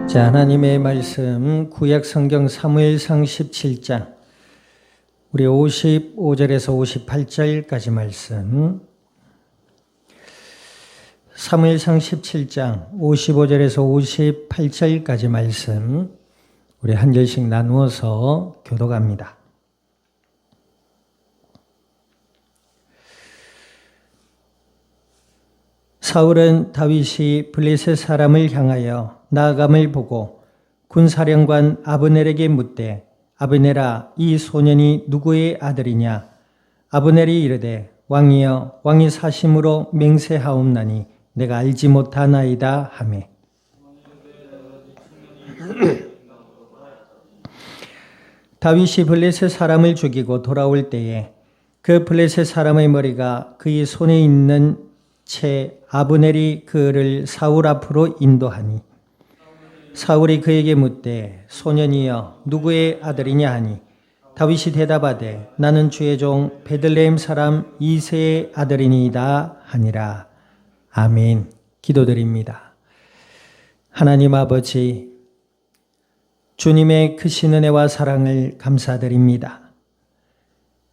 자, 하나님의 말씀 구약 성경 사무엘상 17장 우리 55절에서 58절까지 말씀. 사무엘상 17장 55절에서 58절까지 말씀 우리 한 절씩 나누어서 교독합니다. 사울은 다윗이 블레셋 사람을 향하여 나아감을 보고 군사령관 아브넬에게 묻되, 아브넬아, 이 소년이 누구의 아들이냐? 아브넬이 이르되, 왕이여, 왕이 사심으로 맹세하옵나니 내가 알지 못하나이다 하매. 다윗이 블레셋 사람을 죽이고 돌아올 때에 그 블레셋 사람의 머리가 그의 손에 있는 채 아브넬이 그를 사울 앞으로 인도하니, 사울이 그에게 묻되, 소년이여 누구의 아들이냐 하니, 다윗이 대답하되, 나는 주의 종 베들레헴 사람 이새의 아들이니이다 하니라. 아멘. 기도드립니다. 하나님 아버지, 주님의 크신 은혜와 사랑을 감사드립니다.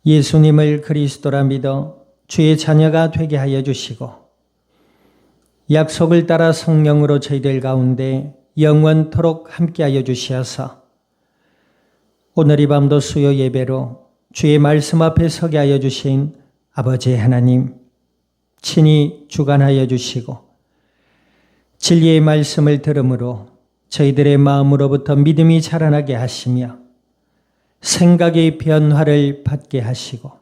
예수님을 그리스도라 믿어 주의 자녀가 되게 하여 주시고, 약속을 따라 성령으로 저희들 가운데 영원토록 함께하여 주시어서 오늘 이 밤도 수요 예배로 주의 말씀 앞에 서게 하여 주신 아버지 하나님, 친히 주관하여 주시고 진리의 말씀을 들음으로 저희들의 마음으로부터 믿음이 자라나게 하시며 생각의 변화를 받게 하시고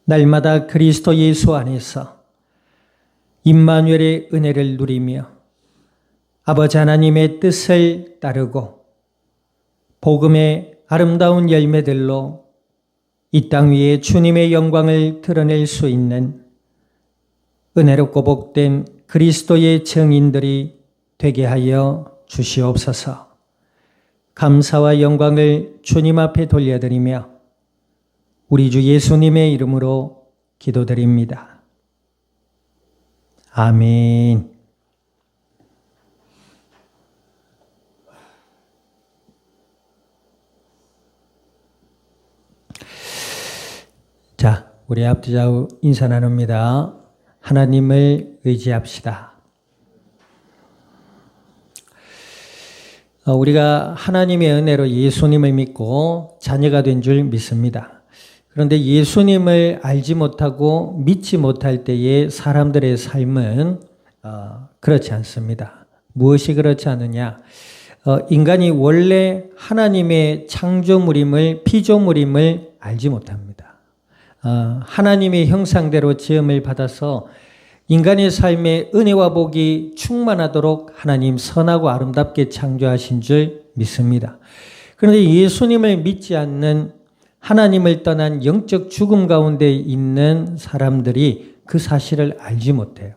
날마다 그리스도 예수 안에서 임마누엘의 은혜를 누리며 아버지 하나님의 뜻을 따르고 복음의 아름다운 열매들로 이 땅 위에 주님의 영광을 드러낼 수 있는 은혜롭고 복된 그리스도의 증인들이 되게 하여 주시옵소서. 감사와 영광을 주님 앞에 돌려드리며 우리 주 예수님의 이름으로 기도드립니다. 아멘. 자, 우리 앞뒤좌우 인사 나눕니다. 하나님을 의지합시다. 우리가 하나님의 은혜로 예수님을 믿고 자녀가 된 줄 믿습니다. 그런데 예수님을 알지 못하고 믿지 못할 때의 사람들의 삶은 그렇지 않습니다. 무엇이 그렇지 않느냐? 인간이 원래 하나님의 창조물임을, 피조물임을 알지 못합니다. 하나님의 형상대로 지음을 받아서 인간의 삶에 은혜와 복이 충만하도록 하나님 선하고 아름답게 창조하신 줄 믿습니다. 그런데 예수님을 믿지 않는, 하나님을 떠난 영적 죽음 가운데 있는 사람들이 그 사실을 알지 못해요.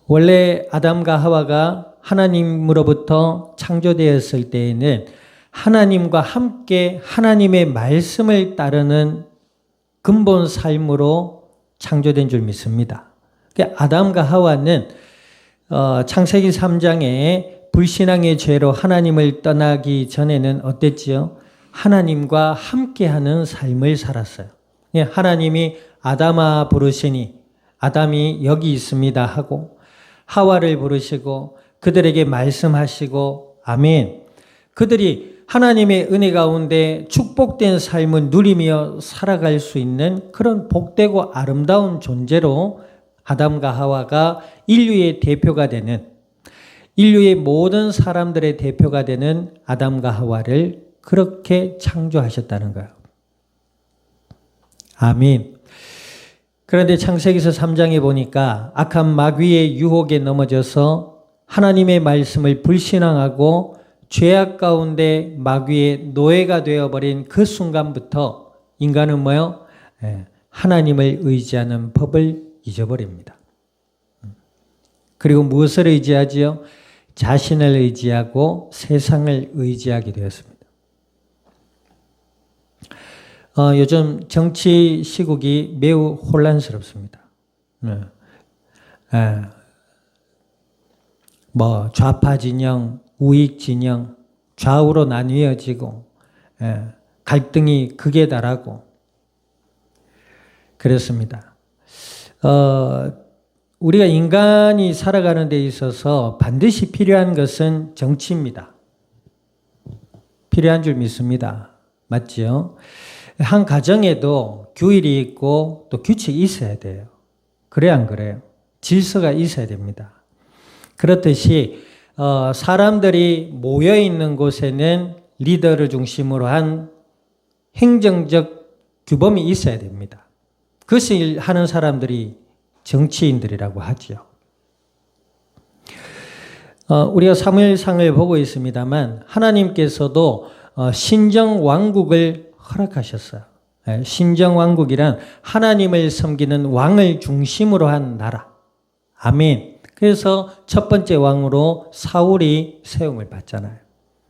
원래 아담과 하와가 하나님으로부터 창조되었을 때에는 하나님과 함께 하나님의 말씀을 따르는 근본 삶으로 창조된 줄 믿습니다. 아담과 하와는 창세기 3장에 불신앙의 죄로 하나님을 떠나기 전에는 어땠지요? 하나님과 함께하는 삶을 살았어요. 하나님이 아담아 부르시니 아담이 여기 있습니다 하고 하와를 부르시고 그들에게 말씀하시고 아멘. 그들이 하나님의 은혜 가운데 축복된 삶을 누리며 살아갈 수 있는 그런 복되고 아름다운 존재로 아담과 하와가 인류의 대표가 되는, 인류의 모든 사람들의 대표가 되는 아담과 하와를 그렇게 창조하셨다는 거예요. 아멘. 그런데 창세기서 3장에 보니까 악한 마귀의 유혹에 넘어져서 하나님의 말씀을 불신앙하고 죄악 가운데 마귀의 노예가 되어버린 그 순간부터 인간은 뭐요? 하나님을 의지하는 법을 잊어버립니다. 그리고 무엇을 의지하지요? 자신을 의지하고 세상을 의지하게 되었습니다. 요즘 정치 시국이 매우 혼란스럽습니다. 뭐 좌파 진영, 우익 진영, 좌우로 나뉘어지고 갈등이 극에 달하고 그렇습니다. 우리가 인간이 살아가는 데 있어서 반드시 필요한 것은 정치입니다. 필요한 줄 믿습니다. 맞죠? 한 가정에도 규율이 있고 또 규칙이 있어야 돼요. 그래 안 그래요? 질서가 있어야 됩니다. 그렇듯이 사람들이 모여있는 곳에는 리더를 중심으로 한 행정적 규범이 있어야 됩니다. 그것을 하는 사람들이 정치인들이라고 하죠. 우리가 사무엘상을 보고 있습니다만 하나님께서도 신정왕국을 허락하셨어요. 신정왕국이란 하나님을 섬기는 왕을 중심으로 한 나라. 아멘. 그래서 첫 번째 왕으로 사울이 세움을 받잖아요.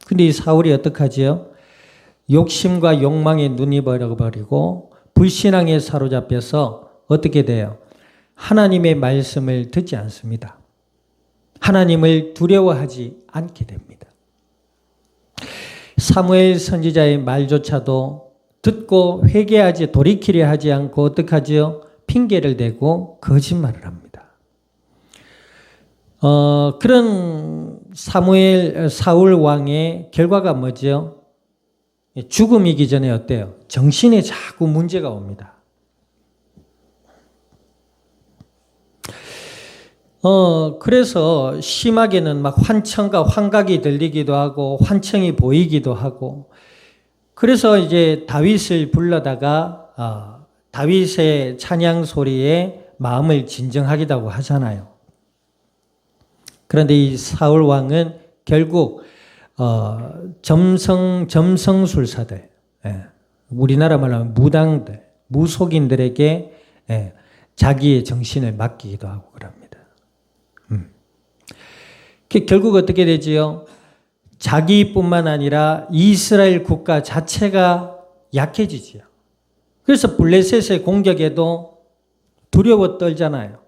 근데 이 사울이 어떡하지요? 욕심과 욕망에 눈이 벌어버리고 불신앙에 사로잡혀서 어떻게 돼요? 하나님의 말씀을 듣지 않습니다. 하나님을 두려워하지 않게 됩니다. 사무엘 선지자의 말조차도 듣고 회개하지 돌이키려 하지 않고 어떡하지요? 핑계를 대고 거짓말을 합니다. 그런 사울 왕의 결과가 뭐죠? 죽음이기 전에 어때요? 정신에 자꾸 문제가 옵니다. 그래서 심하게는 막 환청과 환각이 들리기도 하고 환청이 보이기도 하고 그래서 이제 다윗을 불러다가 다윗의 찬양 소리에 마음을 진정하기도 하잖아요. 그런데 이 사울 왕은 결국 점성술사들, 우리나라 말로 하면 무당들, 무속인들에게 자기의 정신을 맡기기도 하고 그럽니다. 결국 어떻게 되지요? 자기뿐만 아니라 이스라엘 국가 자체가 약해지지요. 그래서 블레셋의 공격에도 두려워 떨잖아요.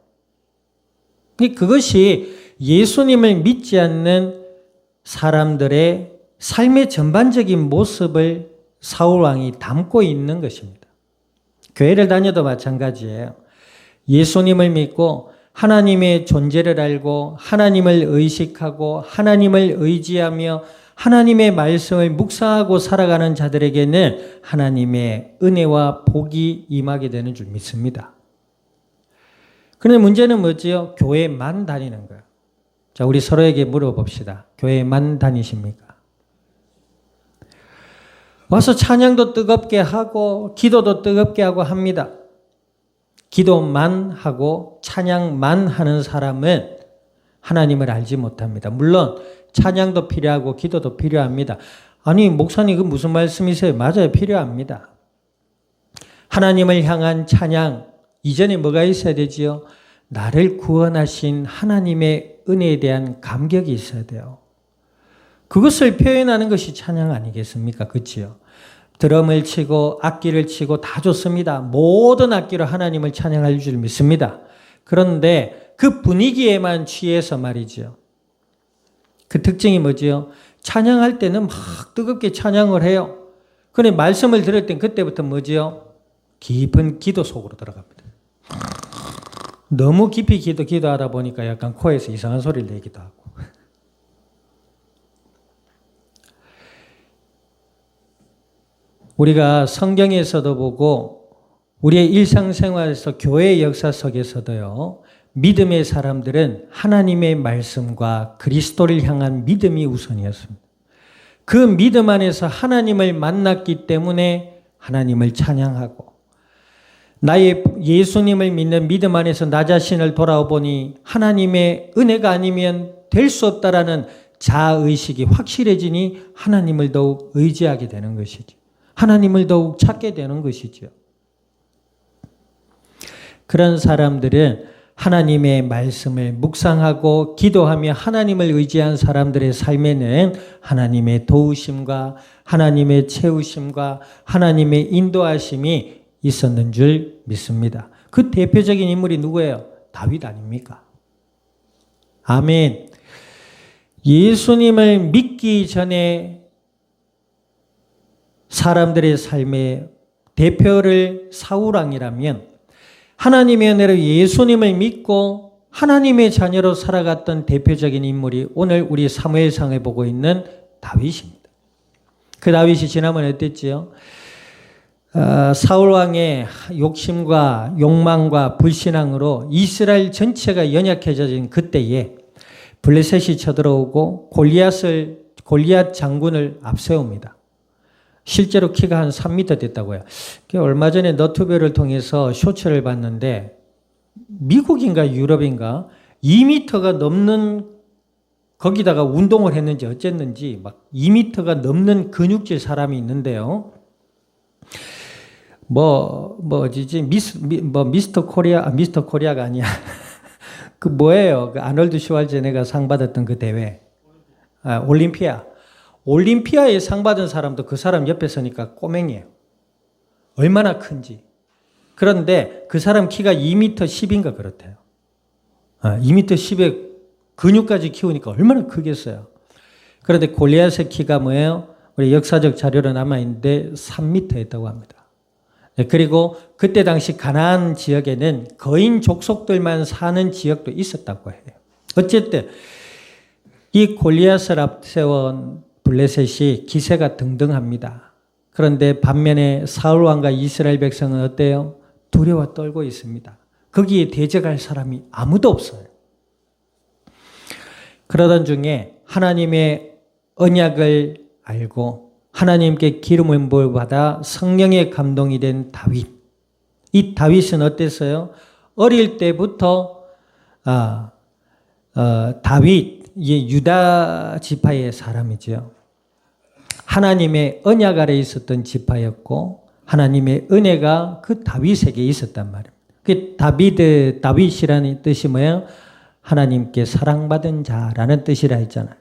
그것이 예수님을 믿지 않는 사람들의 삶의 전반적인 모습을 사울 왕이 담고 있는 것입니다. 교회를 다녀도 마찬가지예요. 예수님을 믿고 하나님의 존재를 알고 하나님을 의식하고 하나님을 의지하며 하나님의 말씀을 묵상하고 살아가는 자들에게는 하나님의 은혜와 복이 임하게 되는 줄 믿습니다. 그런데 문제는 뭐지요? 교회만 다니는 거예요. 자, 우리 서로에게 물어봅시다. 교회만 다니십니까? 와서 찬양도 뜨겁게 하고 기도도 뜨겁게 하고 합니다. 기도만 하고 찬양만 하는 사람은 하나님을 알지 못합니다. 물론 찬양도 필요하고 기도도 필요합니다. 아니 목사님 그 무슨 말씀이세요? 맞아요. 필요합니다. 하나님을 향한 찬양 이전에 뭐가 있어야 되지요? 나를 구원하신 하나님의 은혜에 대한 감격이 있어야 돼요. 그것을 표현하는 것이 찬양 아니겠습니까? 그렇지요? 드럼을 치고 악기를 치고 다 좋습니다. 모든 악기로 하나님을 찬양할 줄 믿습니다. 그런데 그 분위기에만 취해서 말이죠. 그 특징이 뭐지요? 찬양할 때는 막 뜨겁게 찬양을 해요. 그런데 말씀을 들을 땐 그때부터 뭐지요? 깊은 기도 속으로 들어갑니다. 너무 깊이 기도하다 보니까 약간 코에서 이상한 소리를 내기도 하고. 우리가 성경에서도 보고 우리의 일상생활에서 교회의 역사 속에서도요. 믿음의 사람들은 하나님의 말씀과 그리스도를 향한 믿음이 우선이었습니다. 그 믿음 안에서 하나님을 만났기 때문에 하나님을 찬양하고 나의 예수님을 믿는 믿음 안에서 나 자신을 돌아보니 하나님의 은혜가 아니면 될 수 없다라는 자아의식이 확실해지니 하나님을 더욱 의지하게 되는 것이죠. 하나님을 더욱 찾게 되는 것이죠. 그런 사람들은 하나님의 말씀을 묵상하고 기도하며 하나님을 의지한 사람들의 삶에는 하나님의 도우심과 하나님의 채우심과 하나님의 인도하심이 있었는 줄 믿습니다. 그 대표적인 인물이 누구예요? 다윗 아닙니까? 아멘. 예수님을 믿기 전에 사람들의 삶의 대표를 사울왕이라면 하나님의 은혜로 예수님을 믿고 하나님의 자녀로 살아갔던 대표적인 인물이 오늘 우리 사무엘상을 보고 있는 다윗입니다. 그 다윗이 지난번에 어땠지요? 사울왕의 욕심과 욕망과 불신앙으로 이스라엘 전체가 연약해진 그때에 블레셋이 쳐들어오고 골리앗 장군을 앞세웁니다. 실제로 키가 한 3m 됐다고요. 얼마 전에 너튜브를 통해서 쇼츠를 봤는데 미국인가 유럽인가 2m가 넘는 거기다가 운동을 했는지 어쨌는지 막 2m가 넘는 근육질 사람이 있는데요. 미스터 코리아가 아니야. 그 뭐예요? 그 아놀드 슈왈제네가 상 받았던 그 대회. 올림피아에 상 받은 사람도 그 사람 옆에 서니까 꼬맹이에요. 얼마나 큰지. 그런데 그 사람 키가 2m 10인가 그렇대요. 2m 10에 근육까지 키우니까 얼마나 크겠어요. 그런데 골리앗의 키가 뭐예요? 우리 역사적 자료로 남아있는데 3m였다고 합니다. 그리고 그때 당시 가나안 지역에는 거인 족속들만 사는 지역도 있었다고 해요. 어쨌든 이 골리앗을 앞세운 블레셋이 기세가 등등합니다. 그런데 반면에 사울왕과 이스라엘 백성은 어때요? 두려워 떨고 있습니다. 거기에 대적할 사람이 아무도 없어요. 그러던 중에 하나님의 언약을 알고 하나님께 기름을 부어받아 성령의 감동이 된 다윗. 이 다윗은 어땠어요? 어릴 때부터 다윗, 유다 지파의 사람이죠. 하나님의 언약 아래 있었던 지파였고 하나님의 은혜가 그 다윗에게 있었단 말입니다. 그 다윗이라는 뜻이 뭐예요? 하나님께 사랑받은 자라는 뜻이라 했잖아요.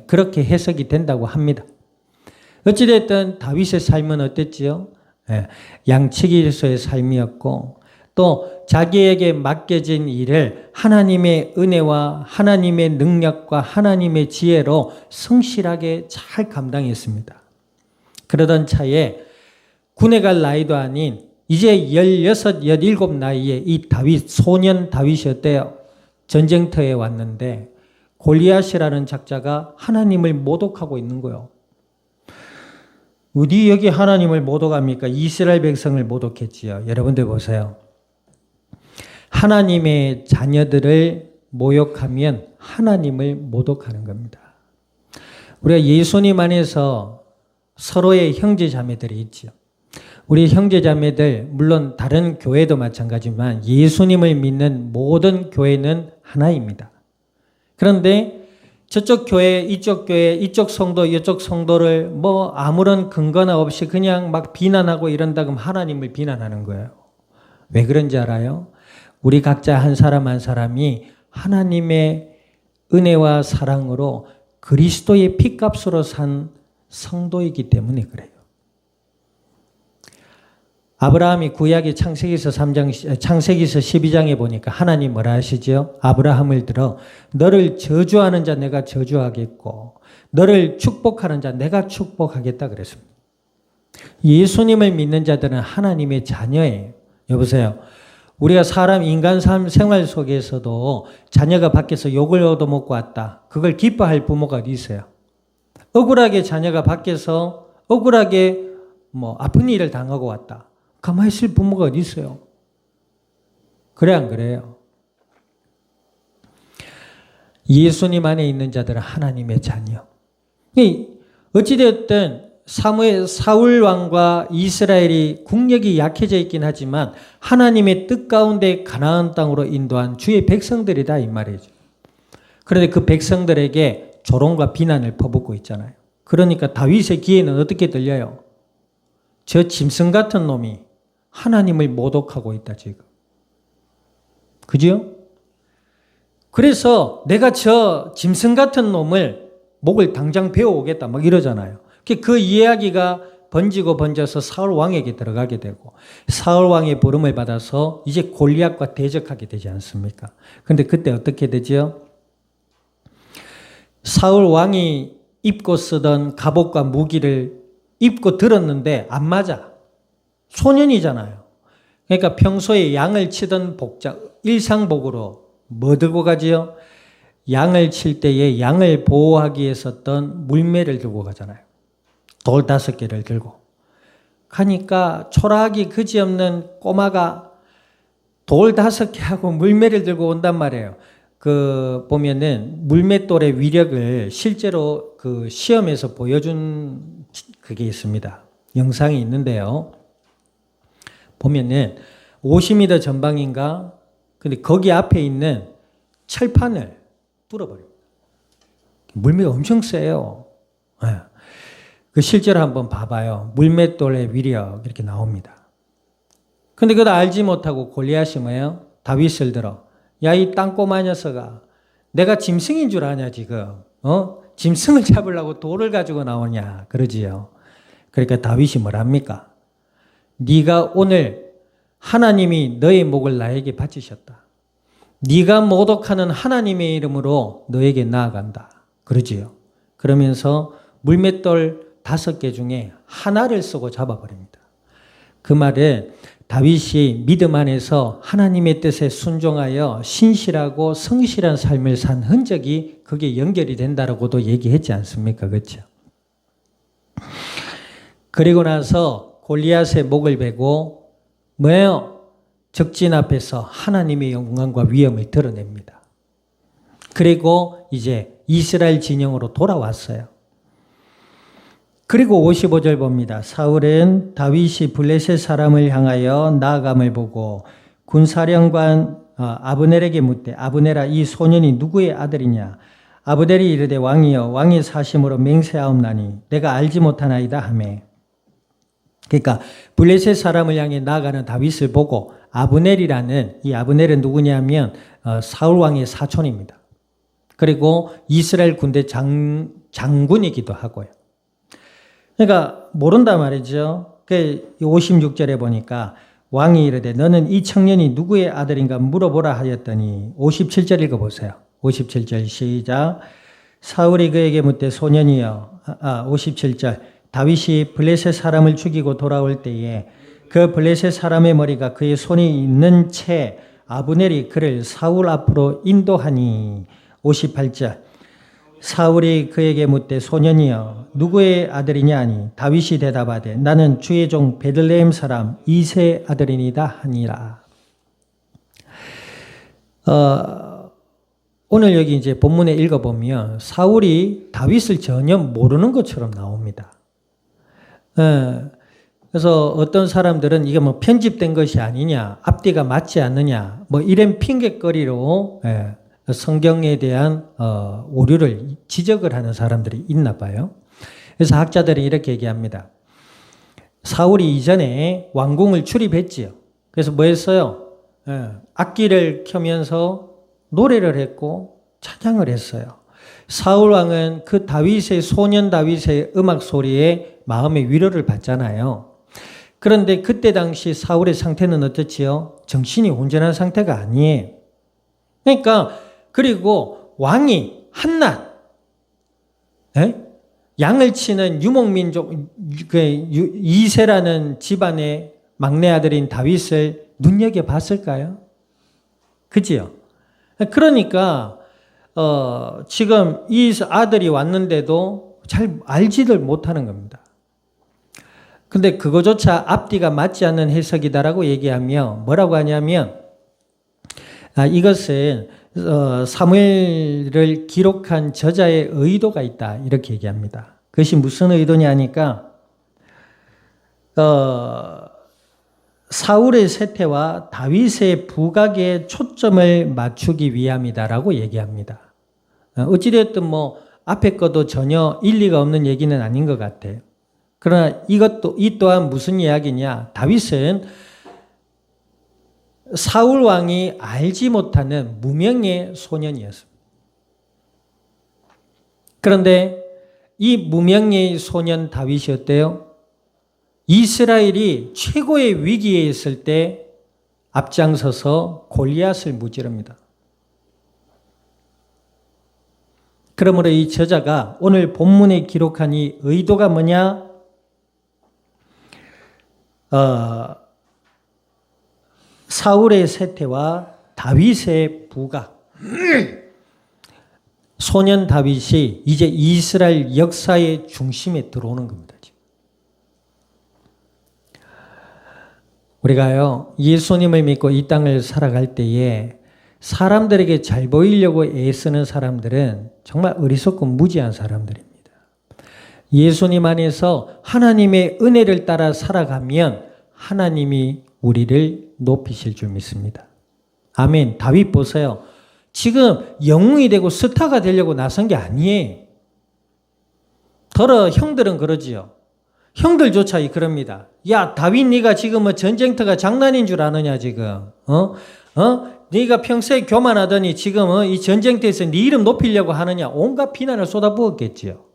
그렇게 해석이 된다고 합니다. 어찌됐든 다윗의 삶은 어땠지요? 양치기로서의 삶이었고 또 자기에게 맡겨진 일을 하나님의 은혜와 하나님의 능력과 하나님의 지혜로 성실하게 잘 감당했습니다. 그러던 차에 군에 갈 나이도 아닌 이제 16, 17 나이에 이 소년 다윗이 어때요? 전쟁터에 왔는데 골리앗이라는 작자가 하나님을 모독하고 있는 거예요. 어디 여기 하나님을 모독합니까? 이스라엘 백성을 모독했지요. 여러분들 보세요. 하나님의 자녀들을 모욕하면 하나님을 모독하는 겁니다. 우리가 예수님 안에서 서로의 형제 자매들이 있죠. 우리 형제 자매들 물론 다른 교회도 마찬가지지만 예수님을 믿는 모든 교회는 하나입니다. 그런데 저쪽 교회, 이쪽 성도, 이쪽 성도를 아무런 근거나 없이 그냥 막 비난하고 이런다 그러면 하나님을 비난하는 거예요. 왜 그런지 알아요? 우리 각자 한 사람 한 사람이 하나님의 은혜와 사랑으로 그리스도의 피값으로 산 성도이기 때문에 그래요. 아브라함이 구약의 창세기서 12장에 보니까 하나님 뭐라 하시죠? 아브라함을 들어 너를 저주하는 자 내가 저주하겠고 너를 축복하는 자 내가 축복하겠다 그랬습니다. 예수님을 믿는 자들은 하나님의 자녀예요. 여보세요. 우리가 인간 삶 생활 속에서도 자녀가 밖에서 욕을 얻어먹고 왔다. 그걸 기뻐할 부모가 어디 있어요? 억울하게 자녀가 밖에서 억울하게 아픈 일을 당하고 왔다. 가만히 있을 부모가 어디 있어요? 그래 안 그래요? 예수님 안에 있는 자들은 하나님의 자녀. 어찌되었든 사울 왕과 이스라엘이 국력이 약해져 있긴 하지만 하나님의 뜻 가운데 가나안 땅으로 인도한 주의 백성들이다 이 말이죠. 그런데 그 백성들에게 조롱과 비난을 퍼붓고 있잖아요. 그러니까 다윗의 귀에는 어떻게 들려요? 저 짐승 같은 놈이 하나님을 모독하고 있다 지금. 그죠? 그래서 내가 저 짐승 같은 놈을 목을 당장 베어오겠다 막 이러잖아요. 그 이야기가 번져서 사울 왕에게 들어가게 되고 사울 왕의 부름을 받아서 이제 골리앗과 대적하게 되지 않습니까? 그런데 그때 어떻게 되죠? 사울 왕이 입고 쓰던 갑옷과 무기를 입고 들었는데 안 맞아. 소년이잖아요. 그러니까 평소에 양을 치던 복장, 일상복으로 뭐 들고 가지요? 양을 칠 때에 양을 보호하기 위해 썼던 물매를 들고 가잖아요. 돌 5개를 들고. 가니까 초라하기 그지없는 꼬마가 돌 5개하고 물매를 들고 온단 말이에요. 보면은 물맷돌의 위력을 실제로 그 시험에서 보여준 그게 있습니다. 영상이 있는데요. 보면은 50m 전방인가? 근데 거기 앞에 있는 철판을 뚫어버려요. 물매가 엄청 세요. 네. 그 실제로 한번 봐봐요. 물맷돌의 위력 이렇게 나옵니다. 근데 그걸 알지 못하고 골리앗이 뭐예요? 다윗을 들어. 야, 이 땅꼬마 녀석아, 내가 짐승인 줄 아냐 지금? 짐승을 잡으려고 돌을 가지고 나오냐? 그러지요. 그러니까 다윗이 뭐랍니까? 네가 오늘 하나님이 너의 목을 나에게 바치셨다. 네가 모독하는 하나님의 이름으로 너에게 나아간다. 그러지요. 그러면서 물맷돌 5개 중에 하나를 쓰고 잡아버립니다. 그 말은 다윗이 믿음 안에서 하나님의 뜻에 순종하여 신실하고 성실한 삶을 산 흔적이 그게 연결이 된다라고도 얘기했지 않습니까? 그렇죠? 그리고 나서 골리앗의 목을 베고 뭐예요? 적진 앞에서 하나님의 영광과 위엄을 드러냅니다. 그리고 이제 이스라엘 진영으로 돌아왔어요. 그리고 55절 봅니다. 사울은 다윗이 블레셋 사람을 향하여 나아감을 보고 군사령관 아브넬에게 묻되 아브넬아 이 소년이 누구의 아들이냐? 아브넬이 이르되 왕이여 왕의 사심으로 맹세하옵나니 내가 알지 못하나이다 하매. 그러니까 블레셋 사람을 향해 나아가는 다윗을 보고 아브넬이라는 이 아브넬은 누구냐면 사울 왕의 사촌입니다. 그리고 이스라엘 군대 장군이기도 하고요. 그러니까 모른단 말이죠. 56절에 보니까 왕이 이르되 너는 이 청년이 누구의 아들인가 물어보라 하였더니 57절 읽어보세요. 57절 시작. 사울이 그에게 묻되 소년이여 57절 다윗이 블레셋 사람을 죽이고 돌아올 때에 그 블레셋 사람의 머리가 그의 손에 있는 채 아브넬이 그를 사울 앞으로 인도하니 58절 사울이 그에게 묻되 소년이여 누구의 아들이냐 하니 다윗이 대답하되 나는 주의 종 베들레헴 사람 이새의 아들이니이다 하니라. 오늘 여기 이제 본문에 읽어보면 사울이 다윗을 전혀 모르는 것처럼 나옵니다. 그래서 어떤 사람들은 이게 뭐 편집된 것이 아니냐, 앞뒤가 맞지 않느냐, 뭐 이런 핑계거리로 성경에 대한 오류를 지적을 하는 사람들이 있나 봐요. 그래서 학자들이 이렇게 얘기합니다. 사울이 이전에 왕궁을 출입했지요. 그래서 뭐 했어요? 악기를 켜면서 노래를 했고 찬양을 했어요. 사울 왕은 그 다윗의 소년 다윗의 음악 소리에 마음의 위로를 받잖아요. 그런데 그때 당시 사울의 상태는 어떻지요? 정신이 온전한 상태가 아니에요. 그러니까 그리고 왕이 한낱 양을 치는 유목민족 이새라는 집안의 막내 아들인 다윗을 눈여겨봤을까요? 그지요? 그러니까 지금 이 아들이 왔는데도 잘 알지를 못하는 겁니다. 근데 그거조차 앞뒤가 맞지 않는 해석이다라고 얘기하며 뭐라고 하냐면 이것은 사무엘을 기록한 저자의 의도가 있다 이렇게 얘기합니다. 그것이 무슨 의도냐니까 사울의 세태와 다윗의 부각에 초점을 맞추기 위함이다라고 얘기합니다. 어찌되었든 뭐 앞에 것도 전혀 일리가 없는 얘기는 아닌 것 같아요. 그러나 이 또한 무슨 이야기냐? 다윗은 사울 왕이 알지 못하는 무명의 소년이었습니다. 그런데 이 무명의 소년 다윗이 어때요? 이스라엘이 최고의 위기에 있을 때 앞장서서 골리앗을 무찌릅니다. 그러므로 이 저자가 오늘 본문에 기록한 이 의도가 뭐냐? 사울의 세태와 다윗의 부각. 소년 다윗이 이제 이스라엘 역사의 중심에 들어오는 겁니다. 우리가요, 예수님을 믿고 이 땅을 살아갈 때에 사람들에게 잘 보이려고 애쓰는 사람들은 정말 어리석고 무지한 사람들입니다. 예수님 안에서 하나님의 은혜를 따라 살아가면 하나님이 우리를 높이실 줄 믿습니다. 아멘. 다윗 보세요. 지금 영웅이 되고 스타가 되려고 나선 게 아니에요. 더러 형들은 그러지요. 형들조차 그럽니다. 야, 다윗 네가 지금 뭐 전쟁터가 장난인 줄 아느냐 지금. 네가 평소에 교만하더니 지금 이 전쟁터에서 네 이름 높이려고 하느냐. 온갖 비난을 쏟아부었겠지요.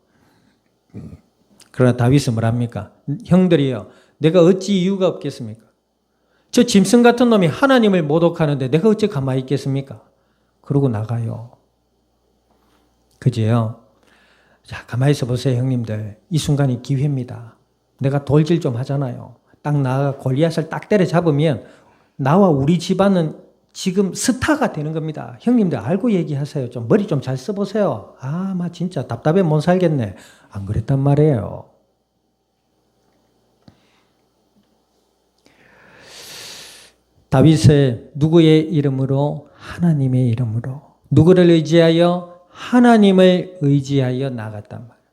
그러나 다윗은 뭐랍니까? 형들이요. 내가 어찌 이유가 없겠습니까? 저 짐승 같은 놈이 하나님을 모독하는데 내가 어찌 가만히 있겠습니까? 그러고 나가요. 그지요? 자, 가만히 있어 보세요, 형님들. 이 순간이 기회입니다. 내가 돌질 좀 하잖아요. 딱 나가 골리앗을 딱 때려잡으면 나와 우리 집안은 지금 스타가 되는 겁니다. 형님들 알고 얘기하세요. 좀 머리 좀 잘 써보세요. 아, 마 진짜 답답해 못 살겠네. 안 그랬단 말이에요. 다윗의 누구의 이름으로? 하나님의 이름으로. 누구를 의지하여? 하나님을 의지하여 나갔단 말이에요.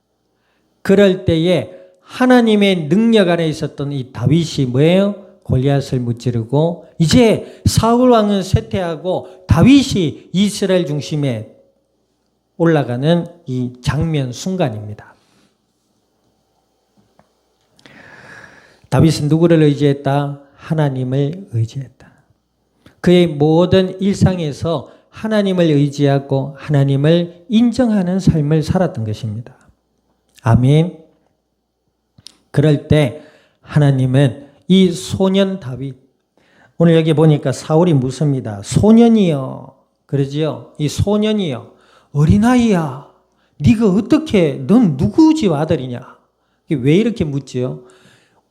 그럴 때에 하나님의 능력 안에 있었던 이 다윗이 뭐예요? 골리앗을 무찌르고 이제 사울 왕은 쇠퇴하고 다윗이 이스라엘 중심에 올라가는 이 장면 순간입니다. 다윗은 누구를 의지했다? 하나님을 의지했다. 그의 모든 일상에서 하나님을 의지하고 하나님을 인정하는 삶을 살았던 것입니다. 아멘. 그럴 때 하나님은 이 소년 다윗, 오늘 여기 보니까 사울이 묻습니다. 소년이요. 그러지요? 이 소년이요. 어린아이야. 네가 어떻게, 넌 누구 집 아들이냐? 왜 이렇게 묻지요?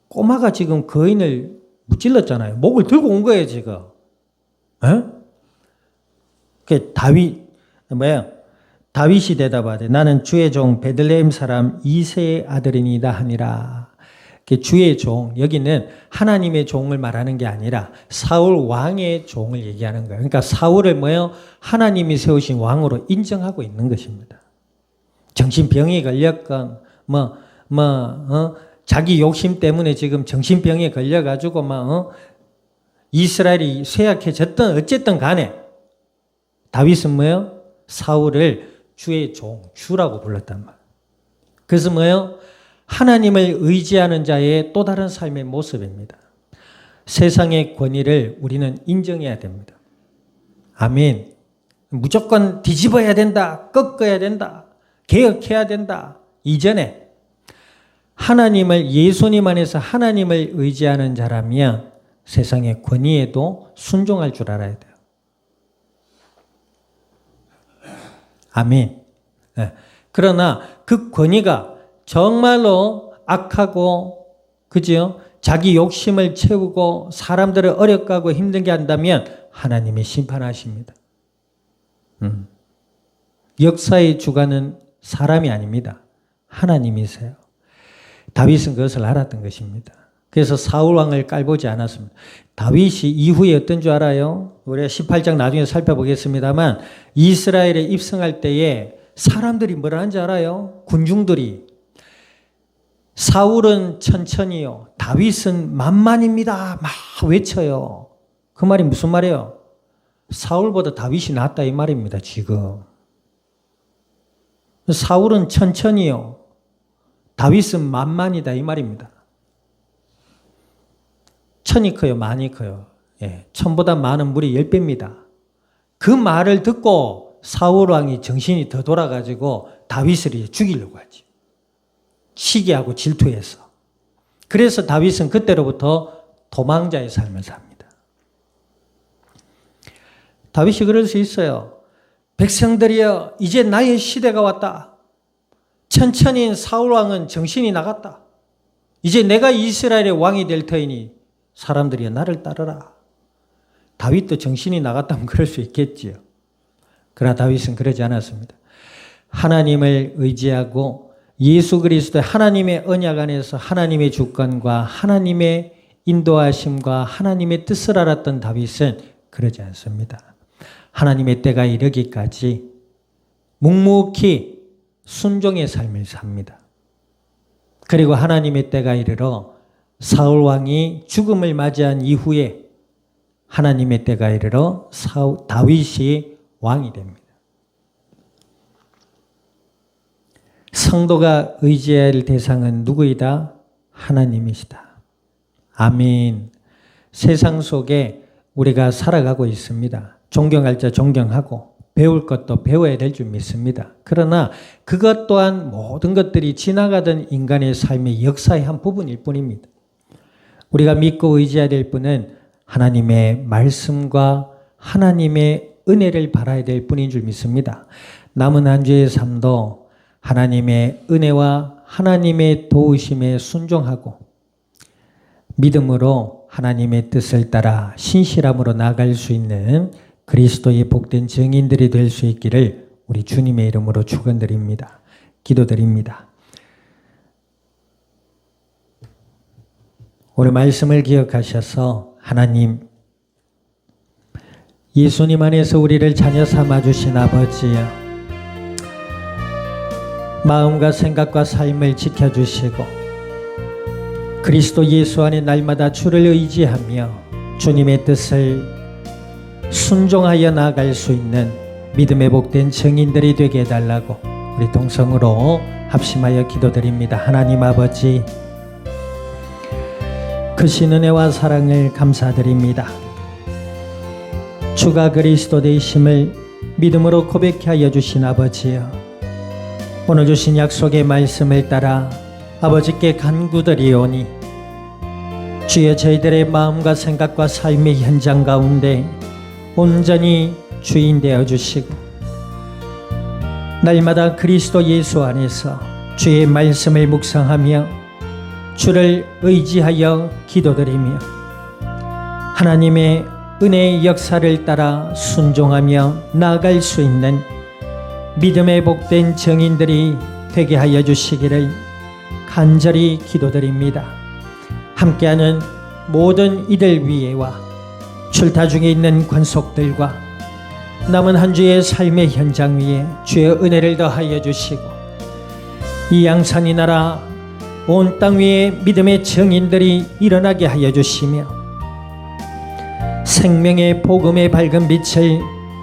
꼬마가 지금 거인을 무찔렀잖아요. 목을 들고 온 거예요, 지금. 그 다윗이 대답하되 나는 주의 종 베들레헴 사람 이새의 아들이니이다 하니라. 주의 종, 여기는 하나님의 종을 말하는 게 아니라 사울 왕의 종을 얘기하는 거예요. 그러니까 사울을 하나님이 세우신 왕으로 인정하고 있는 것입니다. 정신병이 걸렸건 자기 욕심 때문에 지금 정신병에 걸려가지고 이스라엘이 쇠약해졌던 어쨌든 간에 다윗은 사울을 주의 종, 주라고 불렀단 말이에요. 그래서 하나님을 의지하는 자의 또 다른 삶의 모습입니다. 세상의 권위를 우리는 인정해야 됩니다. 아멘. 무조건 뒤집어야 된다, 꺾어야 된다, 개혁해야 된다. 이전에 예수님 안에서 하나님을 의지하는 자라면 세상의 권위에도 순종할 줄 알아야 돼요. 아멘. 네. 그러나 그 권위가 정말로 악하고, 그죠? 자기 욕심을 채우고 사람들을 어렵게 하고 힘들게 한다면 하나님이 심판하십니다. 역사의 주관은 사람이 아닙니다. 하나님이세요. 다윗은 그것을 알았던 것입니다. 그래서 사울 왕을 깔보지 않았습니다. 다윗이 이후에 어떤 줄 알아요? 우리가 18장 나중에 살펴보겠습니다만 이스라엘에 입성할 때에 사람들이 뭐라 하는지 알아요? 군중들이 사울은 천천히요, 다윗은 만만입니다. 막 외쳐요. 그 말이 무슨 말이에요? 사울보다 다윗이 낫다 이 말입니다. 지금 사울은 천천히요, 다윗은 만만이다 이 말입니다. 천이 커요, 만이 커요. 예, 천보다 많은 물이 10배입니다. 그 말을 듣고 사울 왕이 정신이 더 돌아가지고 다윗을 죽이려고 하지. 시기하고 질투해서. 그래서 다윗은 그때로부터 도망자의 삶을 삽니다. 다윗이 그럴 수 있어요. 백성들이여 이제 나의 시대가 왔다. 천천히 사울 왕은 정신이 나갔다. 이제 내가 이스라엘의 왕이 될 터이니 사람들이여 나를 따르라. 다윗도 정신이 나갔다면 그럴 수 있겠지요. 그러나 다윗은 그러지 않았습니다. 하나님을 의지하고 예수 그리스도의 하나님의 언약 안에서 하나님의 주권과 하나님의 인도하심과 하나님의 뜻을 알았던 다윗은 그러지 않습니다. 하나님의 때가 이르기까지 묵묵히 순종의 삶을 삽니다. 그리고 하나님의 때가 이르러 사울 왕이 죽음을 맞이한 이후에 하나님의 때가 이르러 다윗이 왕이 됩니다. 성도가 의지할 대상은 누구이다? 하나님이시다. 아멘. 세상 속에 우리가 살아가고 있습니다. 존경할 자 존경하고 배울 것도 배워야 될 줄 믿습니다. 그러나 그것 또한 모든 것들이 지나가던 인간의 삶의 역사의 한 부분일 뿐입니다. 우리가 믿고 의지해야 될 분은 하나님의 말씀과 하나님의 은혜를 바라야 될 뿐인 줄 믿습니다. 남은 한 주의 삶도 하나님의 은혜와 하나님의 도우심에 순종하고 믿음으로 하나님의 뜻을 따라 신실함으로 나아갈 수 있는 그리스도의 복된 증인들이 될 수 있기를 우리 주님의 이름으로 축원드립니다. 기도드립니다. 오늘 말씀을 기억하셔서 하나님, 예수님 안에서 우리를 자녀 삼아주신 아버지여, 마음과 생각과 삶을 지켜주시고 그리스도 예수 안에 날마다 주를 의지하며 주님의 뜻을 순종하여 나아갈 수 있는 믿음의 복된 증인들이 되게 해달라고 우리 동성으로 합심하여 기도드립니다. 하나님 아버지, 크신 은혜와 사랑을 감사드립니다. 주가 그리스도 되심을 믿음으로 고백케 하여 주신 아버지여, 오늘 주신 약속의 말씀을 따라 아버지께 간구드리오니 주여 저희들의 마음과 생각과 삶의 현장 가운데 온전히 주인 되어 주시고 날마다 그리스도 예수 안에서 주의 말씀을 묵상하며 주를 의지하여 기도드리며 하나님의 은혜의 역사를 따라 순종하며 나아갈 수 있는 믿음의 복된 증인들이 되게 하여 주시기를 간절히 기도드립니다. 함께하는 모든 이들 위에와 출타 중에 있는 관속들과 남은 한 주의 삶의 현장 위에 주의 은혜를 더하여 주시고 이 양산이 나라 온 땅 위에 믿음의 증인들이 일어나게 하여 주시며 생명의 복음의 밝은 빛을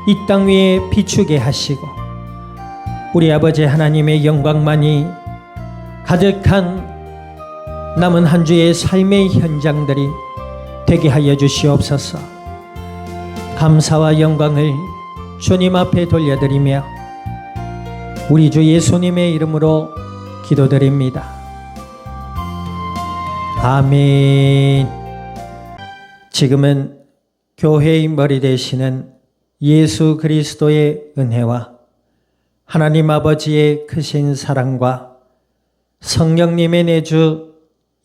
이 땅 위에 비추게 하시고 우리 아버지 하나님의 영광만이 가득한 남은 한 주의 삶의 현장들이 되게 하여 주시옵소서. 감사와 영광을 주님 앞에 돌려드리며 우리 주 예수님의 이름으로 기도드립니다. 아멘. 지금은 교회의 머리 되시는 예수 그리스도의 은혜와 하나님 아버지의 크신 사랑과 성령님의 내주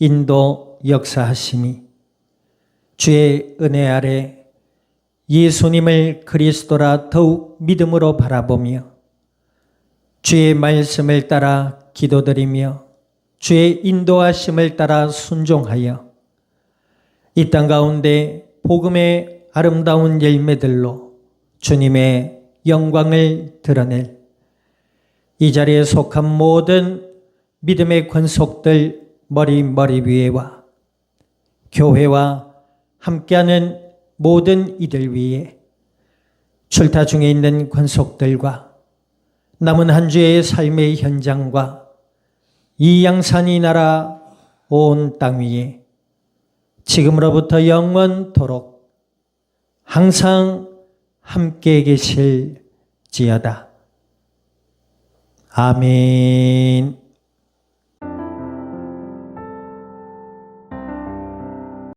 인도 역사하심이 주의 은혜 아래 예수님을 그리스도라 더욱 믿음으로 바라보며 주의 말씀을 따라 기도드리며 주의 인도하심을 따라 순종하여 이 땅 가운데 복음의 아름다운 열매들로 주님의 영광을 드러낼 이 자리에 속한 모든 믿음의 권속들 머리 위에와 교회와 함께하는 모든 이들 위에 출타 중에 있는 권속들과 남은 한 주의 삶의 현장과 이 양산이 나라 온 땅 위에 지금으로부터 영원토록 항상 함께 계실지어다. 아멘.